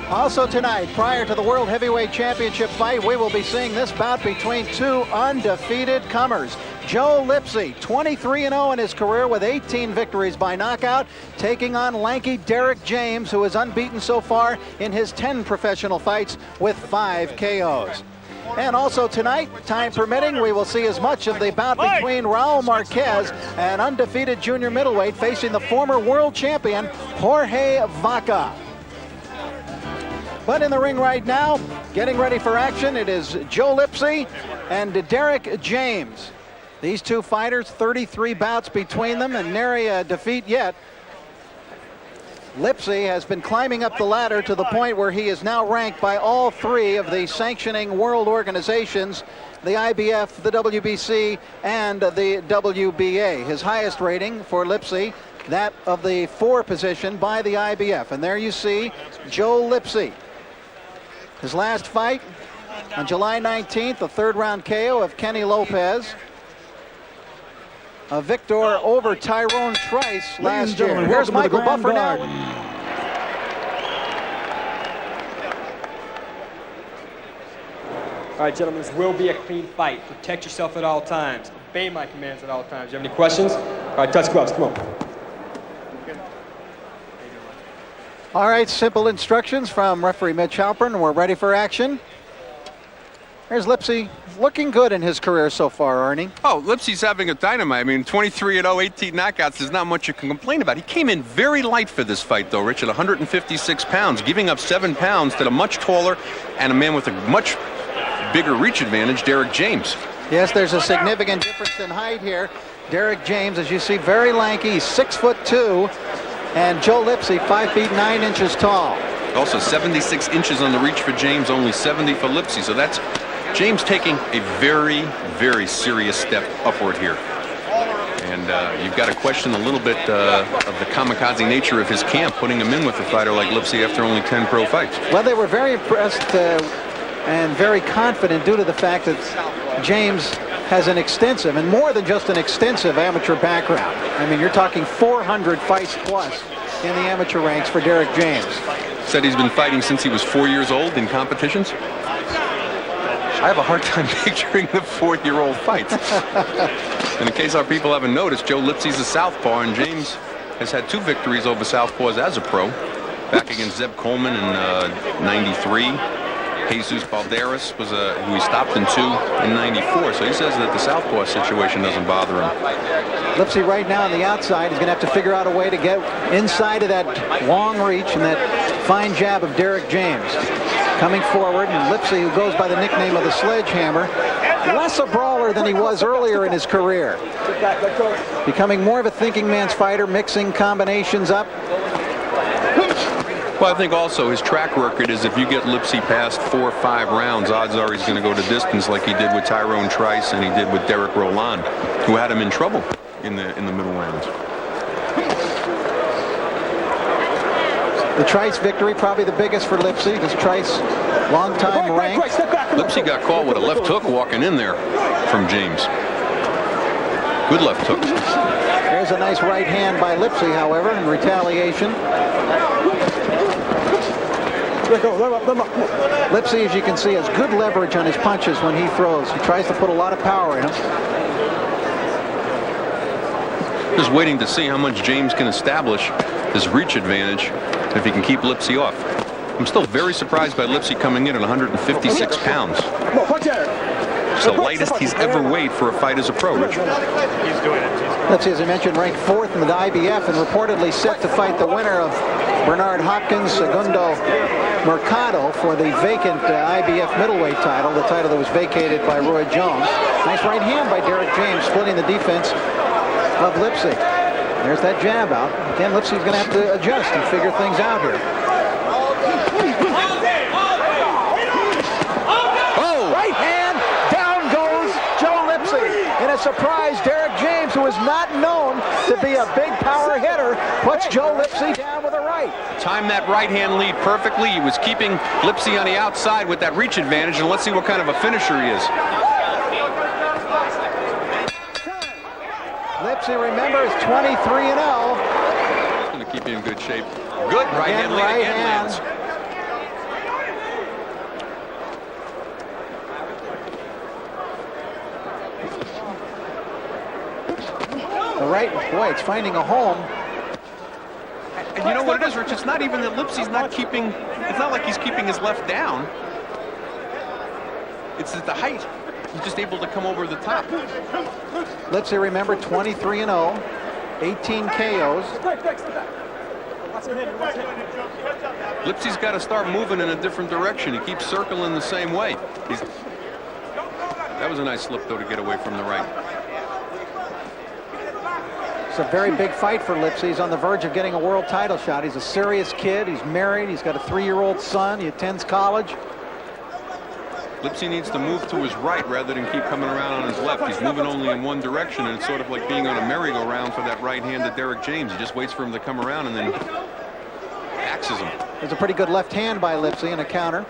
Also tonight, prior to the World Heavyweight Championship fight, we will be seeing this bout between two undefeated comers. Joe Lipsey, 23-0 in his career with 18 victories by knockout, taking on lanky Derrick James, who is unbeaten so far in his 10 professional fights with 5 KOs. And also tonight, time permitting, we will see as much of the bout between Raul Marquez, an undefeated junior middleweight, facing the former world champion Jorge Vaca. But in the ring right now, getting ready for action, it is Joe Lipsey and Derrick James. These two fighters, 33 bouts between them and nary a defeat yet. Lipsey has been climbing up the ladder to the point where he is now ranked by all 3 of the sanctioning world organizations, the IBF, the WBC, and the WBA. His highest rating for Lipsey, that of the 4 position by the IBF. And there you see Joe Lipsey. His last fight on July 19th, a 3rd-round KO of Kenny Lopez. A victor over Tyrone Trice last year. Here's Michael Buffer now. All right, gentlemen, this will be a clean fight. Protect yourself at all times. Obey my commands at all times. You have any questions? All right, touch gloves. Come on. All right, simple instructions from referee Mitch Halpern. We're ready for action. Here's Lipsey, looking good in his career so far, Arnie. Oh, Lipsey's having a dynamite. I mean, 23-0, 18 knockouts. There's not much you can complain about. He came in very light for this fight, though, Rich, at 156 pounds, giving up 7 pounds to the much taller and a man with a much bigger reach advantage, Derrick James. Yes, there's a significant difference in height here. Derrick James, as you see, very lanky. He's 6'2", and Joe Lipsey, 5 feet 9 inches tall. Also 76 inches on the reach for James, only 70 for Lipsey. So that's James taking a very, very serious step upward here. And you've got to question a little bit of the kamikaze nature of his camp, putting him in with a fighter like Lipsey after only 10 pro fights. Well, they were very impressed and very confident due to the fact that James has an extensive, and more than just an extensive, amateur background. I mean, you're talking 400 fights plus in the amateur ranks for Derrick James. Said he's been fighting since he was 4 years old in competitions. I have a hard time picturing the 4-year-old fights. And in case our people haven't noticed, Joe Lipsey's a southpaw, and James has had 2 victories over southpaws as a pro. Back against Zeb Coleman in '93. Jesus Balderas was who he stopped in 2 in '94. So he says that the southpaw situation doesn't bother him. Lipsey right now on the outside is going to have to figure out a way to get inside of that long reach and that fine jab of Derrick James. Coming forward, and Lipsey, who goes by the nickname of the Sledgehammer, less a brawler than he was earlier in his career. Becoming more of a thinking man's fighter, mixing combinations up. Well, I think also his track record is if you get Lipsey past 4 or 5 rounds, odds are he's going to go to distance like he did with Tyrone Trice and he did with Derek Roland, who had him in trouble in the middle rounds. The Trice victory, probably the biggest for Lipsey, because Trice, long-time ranked. Lipsey got caught with a left hook walking in there from James. Good left hook. There's a nice right hand by Lipsey, however, in retaliation. Lipsey, as you can see, has good leverage on his punches when he throws. He tries to put a lot of power in them. Just waiting to see how much James can establish his reach advantage if he can keep Lipsey off. I'm still very surprised by Lipsey coming in at 156 pounds. It's the lightest he's ever weighed for a fight as a pro, Richard. He's doing it. Lipsey, as I mentioned, ranked 4th in the IBF and reportedly set to fight the winner of Bernard Hopkins, Segundo Mercado, for the vacant IBF middleweight title, the title that was vacated by Roy Jones. Nice right hand by Derrick James, splitting the defense of Lipsey. There's that jab out. Again, Lipsey's going to have to adjust and figure things out here. Oh! Right hand, down goes Joe Lipsey. In a surprise, Derrick James, who is not known to be a big power hitter, puts Joe Lipsey down with a right. Timed that right hand lead perfectly. He was keeping Lipsey on the outside with that reach advantage, and let's see what kind of a finisher he is. Lipsey, remember, is 23-0. Going to keep you in good shape. Good right hand lead again, Lance. right. Boy, it's finding a home. And you know what it is, Rich? It's not even that Lipsey's not keeping, it's not like he's keeping his left down. It's at the height. He's just able to come over the top. Lipsey, remember, 23-0, 18 KOs. Lipsey's got to start moving in a different direction. He keeps circling the same way. That was a nice slip, though, to get away from the right. It's a very big fight for Lipsey. He's on the verge of getting a world title shot. He's a serious kid. He's married. He's got a 3-year-old son. He attends college. Lipsey needs to move to his right rather than keep coming around on his left. He's moving only in one direction, and it's sort of like being on a merry-go-round for that right hand to Derrick James. He just waits for him to come around and then axes him. There's a pretty good left hand by Lipsey in a counter.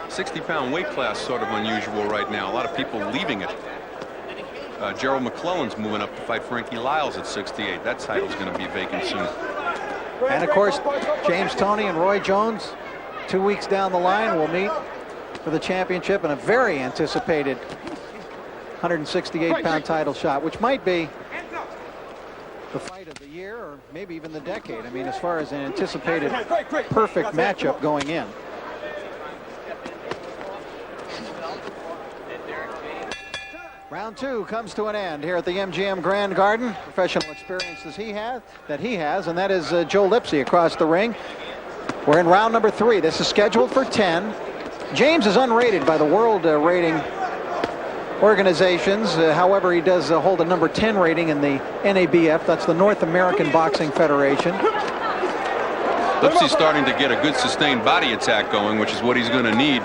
60-pound weight class, sort of unusual right now. A lot of people leaving it. Gerald McClellan's moving up to fight Frankie Lyles at 68. That title's going to be vacant soon. And of course, James Toney and Roy Jones, 2 weeks down the line, will meet for the championship in a very anticipated 168-pound title shot, which might be the fight of the year or maybe even the decade. I mean, as far as an anticipated perfect matchup going in. Round 2 comes to an end here at the MGM Grand Garden. Professional experiences he has, and that is Joe Lipsey across the ring. We're in round number 3. This is scheduled for 10. James is unrated by the world rating organizations. However, he does hold a number 10 rating in the NABF. That's the North American Boxing Federation. Lipsey's starting to get a good sustained body attack going, which is what he's going to need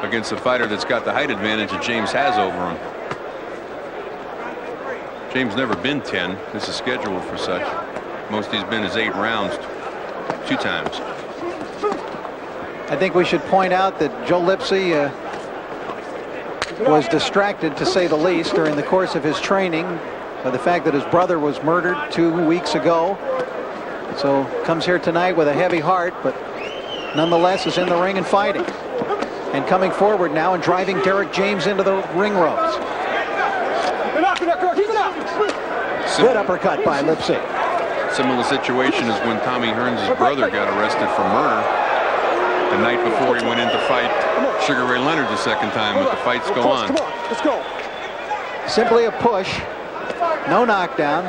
against a fighter that's got the height advantage that James has over him. James never been 10. This is scheduled for such. Most he's been is 8 rounds 2 times. I think we should point out that Joe Lipsey was distracted, to say the least, during the course of his training by the fact that his brother was murdered 2 weeks ago. So comes here tonight with a heavy heart, but nonetheless is in the ring and fighting. And coming forward now and driving Derrick James into the ring ropes. Good uppercut by Lipsey. Similar situation as when Tommy Hearns' brother got arrested for murder the night before he went in to fight Sugar Ray Leonard the second time, but the fights go on. Let's go. Simply a push. No knockdown.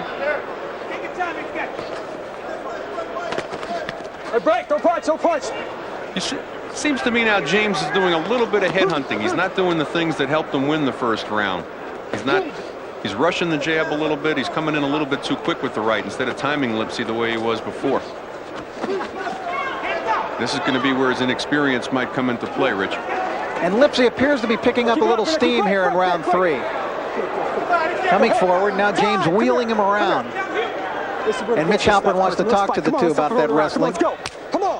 Break, don't punch, don't punch. It seems to me now James is doing a little bit of head hunting. He's not doing the things that helped him win the first round. He's rushing the jab a little bit. He's coming in a little bit too quick with the right instead of timing Lipsey the way he was before. This is going to be where his inexperience might come into play, Rich. And Lipsey appears to be picking up a little steam here in round 3. Coming forward, now James wheeling him around. And Mitch Halpern wants to talk to the two about that wrestling. Let's go. Come on.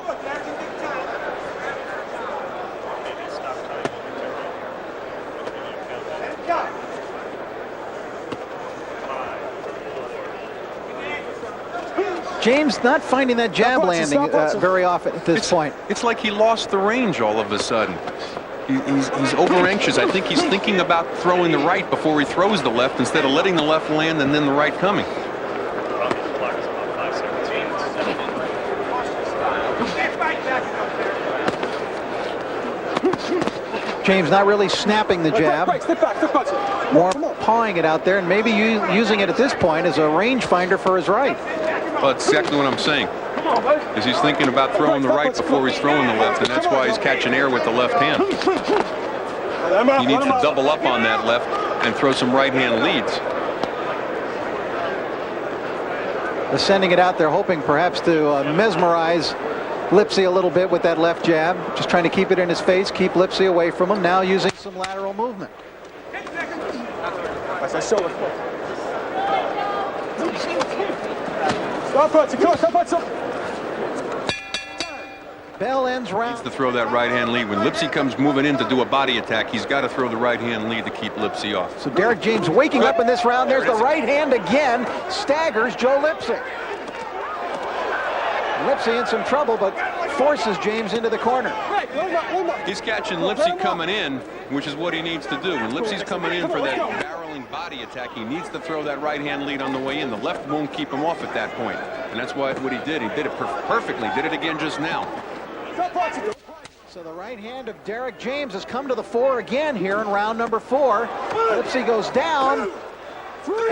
James not finding that jab landing very often at this point. It's like he lost the range all of a sudden. He's over anxious. I think he's thinking about throwing the right before he throws the left instead of letting the left land and then the right coming. James not really snapping the jab. More pawing it out there and maybe using it at this point as a rangefinder for his right. Well, that's exactly what I'm saying. Is he's thinking about throwing the right before he's throwing the left, and that's why he's catching air with the left hand. He needs to double up on that left and throw some right hand leads. They're sending it out there, hoping perhaps to mesmerize Lipsey a little bit with that left jab. Just trying to keep it in his face, keep Lipsey away from him. Now using some lateral movement. Bell ends round. Needs to throw that right hand lead. When Lipsey comes moving in to do a body attack, he's got to throw the right hand lead to keep Lipsey off. So Derrick James waking up in this round. There's the right hand again. Staggers Joe Lipsey. Lipsey in some trouble, but forces James into the corner. He's catching Lipsey coming in, which is what he needs to do. When Lipsey's coming in for that barreling body attack, he needs to throw that right hand lead on the way in. The left won't keep him off at that point. And that's what he did. He did it perfectly. Did it again just now. So the right hand of Derrick James has come to the fore again here in round number 4. Lipsey goes down,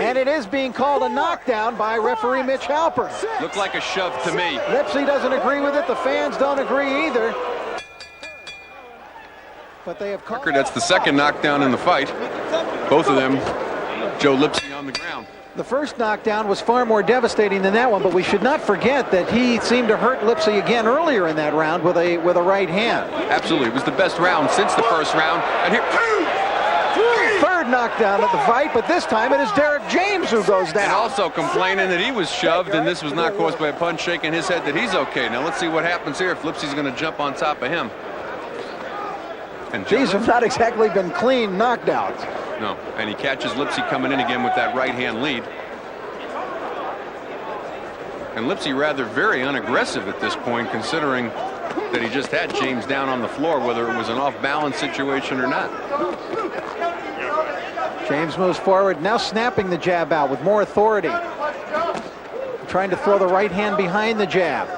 and it is being called a knockdown by referee Mitch Halpern. Looked like a shove to me. Lipsey doesn't agree with it. The fans don't agree either. But they have called. That's the second knockdown in the fight. Both of them, Joe Lipsey on the ground. The first knockdown was far more devastating than that one, but we should not forget that he seemed to hurt Lipsey again earlier in that round with a right hand. Absolutely. It was the best round since the first round. And here, third knockdown of the fight, but this time it is Derrick James who goes down. and also complaining that he was shoved and this was not caused by a punch, shaking his head that he's okay. Now let's see what happens here if Lipsey's going to jump on top of him. And these have not exactly been clean knockdowns. No, and he catches Lipsey coming in again with that right hand lead. And Lipsey rather very unaggressive at this point, considering that he just had James down on the floor, whether it was an off-balance situation or not. James moves forward, now snapping the jab out with more authority. Trying to throw the right hand behind the jab.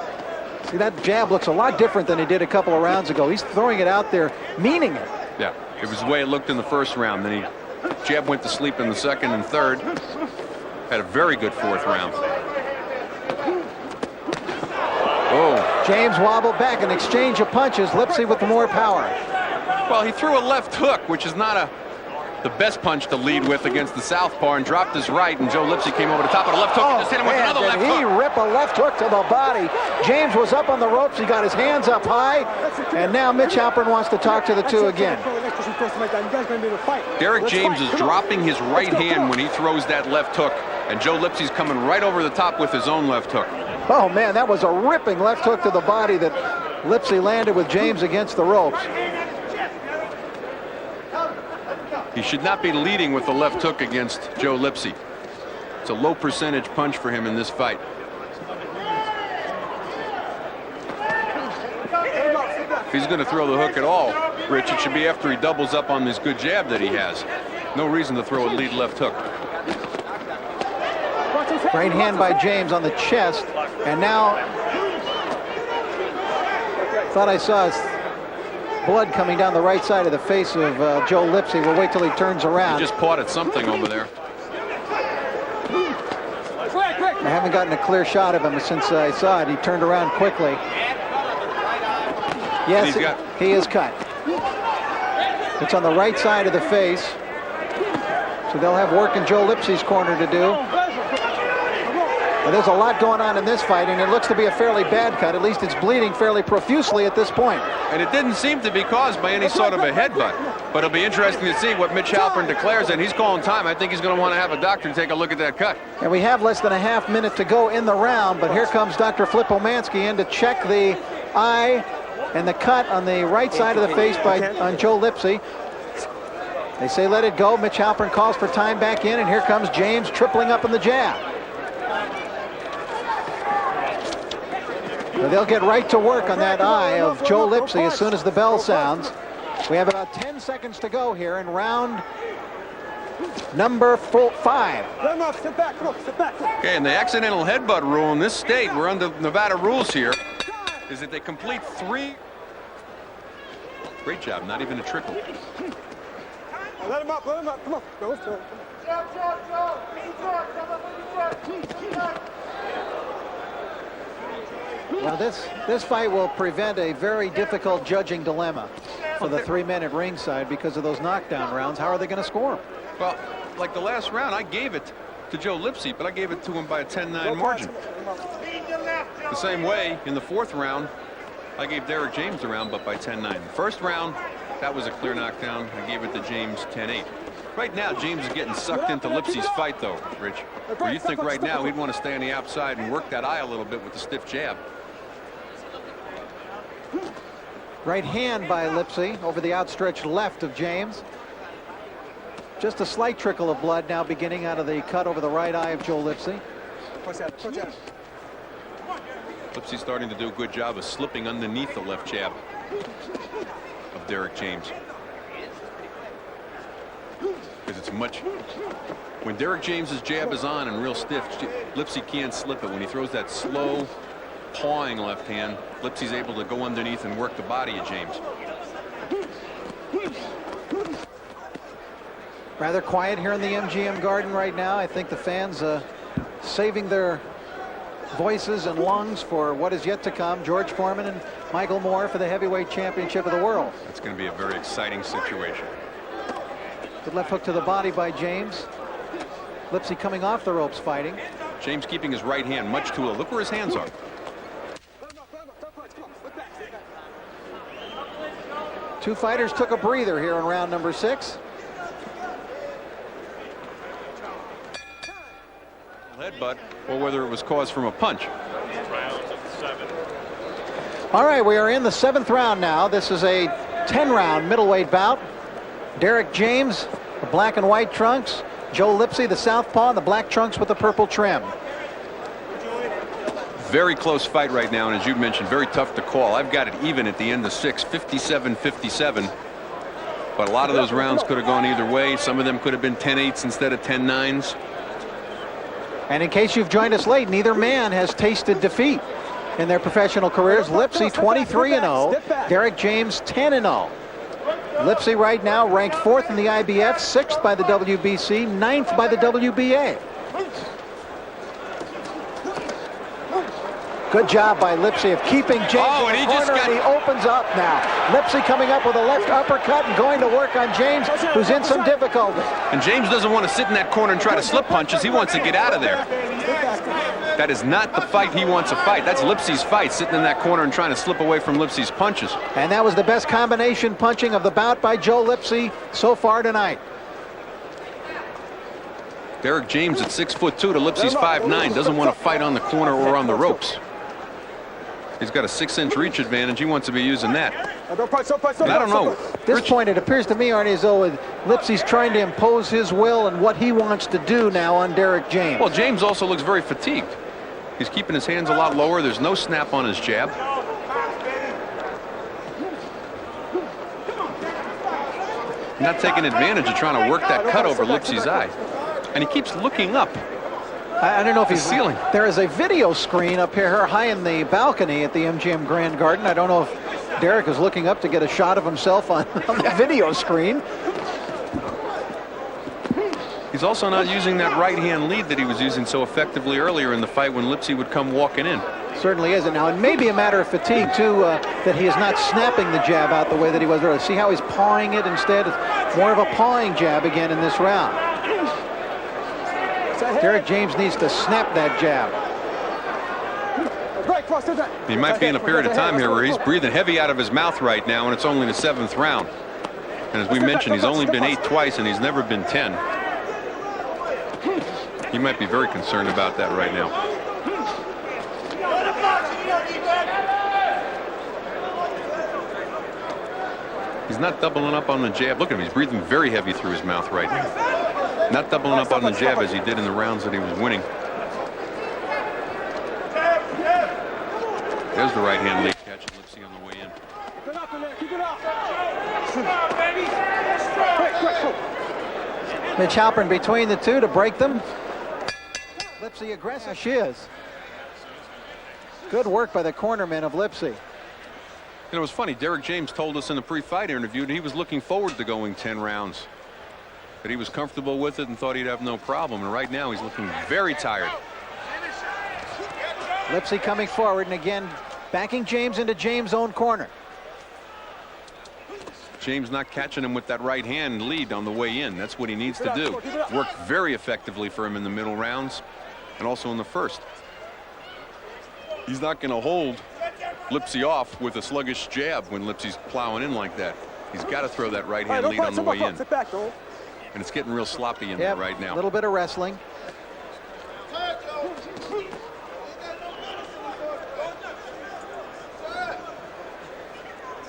See, that jab looks a lot different than he did a couple of rounds ago. He's throwing it out there, meaning it. Yeah, it was the way it looked in the first round. Then jab went to sleep in the second and third. Had a very good fourth round. Oh. James wobbled back, an exchange of punches. Lipsey with more power. Well, he threw a left hook, which is not the best punch to lead with against the southpaw, and dropped his right, and Joe Lipsey came over the top of the left hook and just hit him with another left hook. He rip a left hook to the body. James was up on the ropes. He got his hands up high, and now Mitch Halpern wants to talk to the two again. Derrick James is dropping his right hand when he throws that left hook, and Joe Lipsey's coming right over the top with his own left hook. Oh man, that was a ripping left hook to the body that Lipsey landed with James against the ropes. He should not be leading with the left hook against Joe Lipsey. It's a low percentage punch for him in this fight. If he's going to throw the hook at all, Rich, it should be after he doubles up on this good jab that he has. No reason to throw a lead left hook. Right hand by James on the chest, and now thought I saw blood coming down the right side of the face of Joe Lipsey. We'll wait till he turns around. He just pawed at something over there. I haven't gotten a clear shot of him since I saw it. He turned around quickly. Yes, he is cut. It's on the right side of the face. So they'll have work in Joe Lipsey's corner to do. But there's a lot going on in this fight, and it looks to be a fairly bad cut. At least it's bleeding fairly profusely at this point. And it didn't seem to be caused by any sort of a headbutt. But it'll be interesting to see what Mitch Halpern declares, and he's calling time. I think he's going to want to have a doctor take a look at that cut. And we have less than a half minute to go in the round, but here comes Dr. Flip Omansky in to check the eye and the cut on the right side of the face on Joe Lipsey. They say let it go. Mitch Halpern calls for time back in, and here comes James tripling up in the jab. So they'll get right to work on that eye of Joe Lipsey as soon as the bell sounds. We have about 10 seconds to go here in round number 5. Okay, and the accidental headbutt rule in this state, we're under Nevada rules here, is that they complete 3. Great job, not even a trickle. Let him up, come on. Go. Well, this fight will prevent a very difficult judging dilemma for the 3 men at ringside because of those knockdown rounds. How are they going to score them? Well, like the last round, I gave it to Joe Lipsey, but I gave it to him by a 10-9 margin. The same way, in the fourth round, I gave Derrick James the round, but by 10-9. The first round, that was a clear knockdown. I gave it to James 10-8. Right now, James is getting sucked into Lipsey's fight, though, Rich. Where you think right now he'd want to stay on the outside and work that eye a little bit with the stiff jab. Right hand by Lipsey over the outstretched left of James. Just a slight trickle of blood now beginning out of the cut over the right eye of Joe Lipsey. Lipsey's starting to do a good job of slipping underneath the left jab of Derrick James. Because it's much. When Derrick James's jab is on and real stiff, Lipsey can't slip it. When he throws that slow, pawing left hand, Lipsey's able to go underneath and work the body of James. Rather quiet here in the MGM Garden right now. I think the fans saving their voices and lungs for what is yet to come. George Foreman and Michael Moore for the heavyweight championship of the world. It's going to be a very exciting situation. Good left hook to the body by James. Lipsey coming off the ropes fighting. James keeping his right hand much too low. Look where his hands are. Two fighters took a breather here in round number 6. Headbutt, or whether it was caused from a punch. All right, we are in the 7th round now. This is a 10-round middleweight bout. Derrick James, the black and white trunks. Joe Lipsey, the southpaw, and the black trunks with the purple trim. Very close fight right now, and as you mentioned, very tough to call. I've got it even at the end of 6, 57-57. But a lot of those rounds could have gone either way. Some of them could have been 10-8s instead of 10-9s. And in case you've joined us late, neither man has tasted defeat in their professional careers. Lipsey 23-0, Derrick James 10-0. Lipsey right now ranked 4th in the IBF, 6th by the WBC, 9th by the WBA. Good job by Lipsey of keeping James in the corner, and he opens up now. Lipsey coming up with a left uppercut and going to work on James, who's in some difficulty. And James doesn't want to sit in that corner and try to slip punches. He wants to get out of there. That is not the fight he wants to fight. That's Lipsey's fight, sitting in that corner and trying to slip away from Lipsey's punches. And that was the best combination punching of the bout by Joe Lipsey so far tonight. Derrick James at 6'2" to Lipsey's 5'9", doesn't want to fight on the corner or on the ropes. He's got a 6-inch reach advantage. He wants to be using that. And I don't know. At this point, it appears to me, Arnie, as though Lipsey's trying to impose his will and what he wants to do now on Derrick James. Well, James also looks very fatigued. He's keeping his hands a lot lower. There's no snap on his jab. Not taking advantage of trying to work that cut over Lipsey's eye. And he keeps looking up. I don't know if he's ceiling. There is a video screen up here high in the balcony at the MGM Grand Garden. I don't know if Derrick is looking up to get a shot of himself on the video screen. He's also not using that right hand lead that he was using so effectively earlier in the fight when Lipsey would come walking in. Certainly isn't. Now, it may be a matter of fatigue, too, that he is not snapping the jab out the way that he was earlier. See how he's pawing it instead? It's more of a pawing jab again in this round. Derrick James needs to snap that jab. He might be in a period of time here where he's breathing heavy out of his mouth right now, and it's only the 7th round. And as we mentioned, he's only been 8 twice, and he's never been 10. He might be very concerned about that right now. He's not doubling up on the jab. Look at him. He's breathing very heavy through his mouth right now. Not doubling up on the jab as he did in the rounds that he was winning. There's the right hand lead catching Lipsey on the way in. Mitch Halpern between the two to break them. Lipsey aggressive. She is. Good work by the cornerman of Lipsey. And it was funny. Derrick James told us in the pre-fight interview that he was looking forward to going 10 rounds. That he was comfortable with it and thought he'd have no problem. And right now he's looking very tired. Lipsey coming forward and again backing James into James' own corner. James not catching him with that right hand lead on the way in. That's what he needs to do. Worked very effectively for him in the middle rounds and also in the first. He's not going to hold Lipsey off with a sluggish jab when Lipsey's plowing in like that. He's got to throw that right hand lead on the way in. And it's getting real sloppy in there right now. A little bit of wrestling.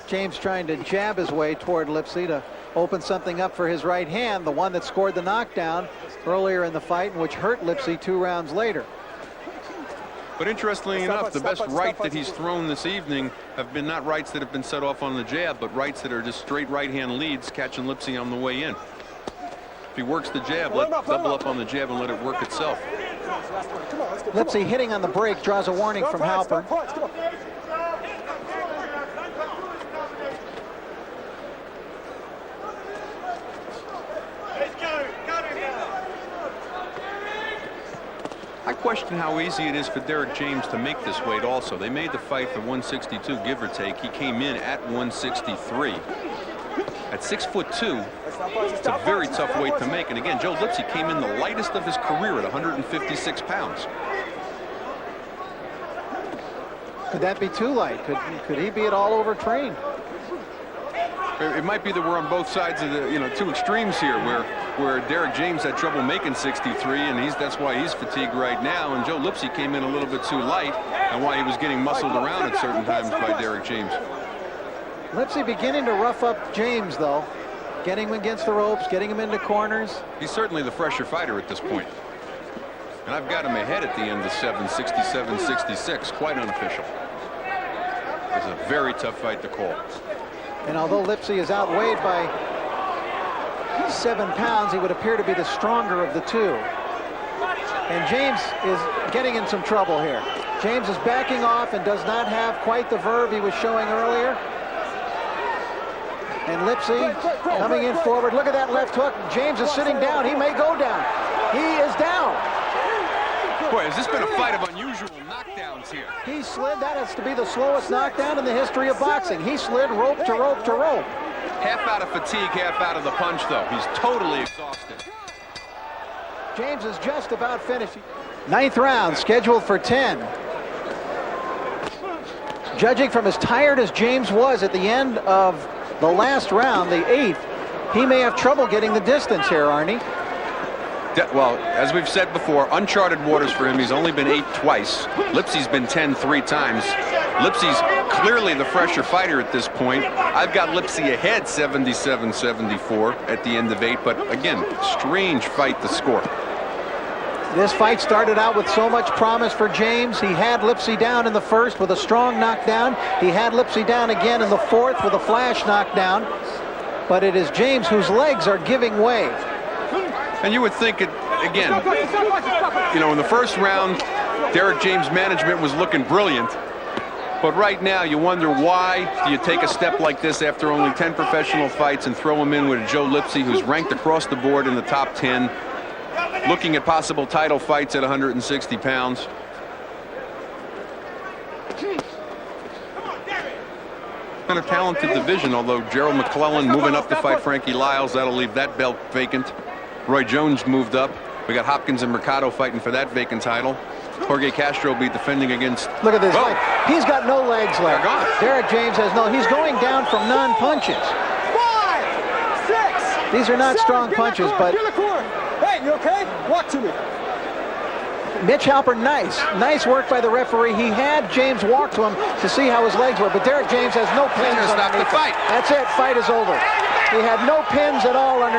James trying to jab his way toward Lipsey to open something up for his right hand, the one that scored the knockdown earlier in the fight and which hurt Lipsey 2 rounds later. But interestingly enough, the best right that he's thrown this evening have been not rights that have been set off on the jab, but rights that are just straight right-hand leads, catching Lipsey on the way in. If he works the jab, double up on the jab and let it work itself. Lipsey hitting on the break draws a warning from Halpern. I question how easy it is for Derrick James to make this weight also. They made the fight for 162, give or take. He came in at 163. At 6'2", it's a very tough weight to make. And again, Joe Lipsey came in the lightest of his career at 156 pounds. Could that be too light? Could he be at all overtrained? It might be that we're on both sides of the two extremes here, where Derrick James had trouble making 63, and that's why he's fatigued right now. And Joe Lipsey came in a little bit too light, and why he was getting muscled around at certain times by Derrick James. Lipsey beginning to rough up James, though, getting him against the ropes, getting him into corners. He's certainly the fresher fighter at this point. And I've got him ahead at the end of 7, 67, 66, quite unofficial. It's a very tough fight to call. And although Lipsey is outweighed by 7 pounds, he would appear to be the stronger of the two. And James is getting in some trouble here. James is backing off and does not have quite the verve he was showing earlier. And Lipsey coming in forward. Look at that left hook. James is sitting down. He may go down. He is down. Boy, has this been a fight of unusual knockdowns here. He slid. That has to be the slowest knockdown in the history of boxing. He slid rope to rope to rope. Half out of fatigue, half out of the punch, though. He's totally exhausted. James is just about finished. 9th round scheduled for 10. Judging from as tired as James was at the end of the last round, the 8th, he may have trouble getting the distance here, Arnie. Well, as we've said before, uncharted waters for him. He's only been 8 twice. Lipsey's been 10 3 times. Lipsey's clearly the fresher fighter at this point. I've got Lipsey ahead 77-74 at the end of 8, but again, strange fight to score. This fight started out with so much promise for James. He had Lipsey down in the first with a strong knockdown. He had Lipsey down again in the 4th with a flash knockdown. But it is James whose legs are giving way. And you would think it, again, in the first round, Derrick James' management was looking brilliant. But right now, you wonder why do you take a step like this after only 10 professional fights and throw him in with Joe Lipsey, who's ranked across the board in the top 10, looking at possible title fights at 160 pounds. And a talented division, although Gerald McClellan moving up to fight Frankie Lyles, that'll leave that belt vacant. Roy Jones moved up. We got Hopkins and Mercado fighting for that vacant title. Jorge Castro be defending against. Look at this fight. He's got no legs left. They're gone. Derrick James has no. He's going down from non-punches. 5, 6. These are not strong punches, but. Hey, you okay? Walk to me. Mitch Halpern, nice work by the referee. He had James walk to him to see how his legs were, but Derrick James has no pins. Stop the fight. That's it. Fight is over. He had no pins at all under.